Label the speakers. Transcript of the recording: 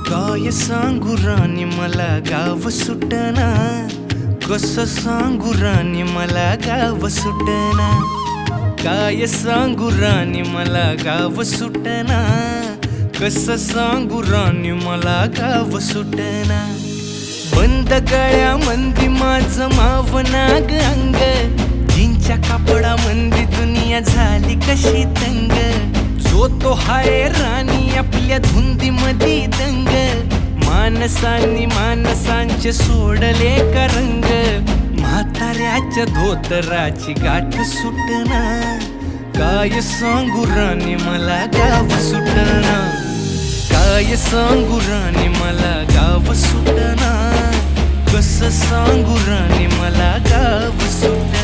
Speaker 1: काय सांगू राणी मला गाव सुटना, कसं सांगू राणी मला गाव सुटना. काय सांगू राणी मला गाव सुटना, कसं सांगू राणी मला गाव सुटना. बंद गळ्यामंदी माझं मावनाग अंग, जीनच्या कापडामंदी दुनिया झाली कशी तंग. जो तो हाय राणी आपल्या धुंदीमधी दंग, माणसांनी माणसांचे सोडले का रंग. म्हाताऱ्याच्या धोतराची गाठ सुटना, काय सांगू राणी मला गाव सुटना. काय सांगू राणी मला गाव सुटना, कसं सांगू राणी मला गाव सुटना.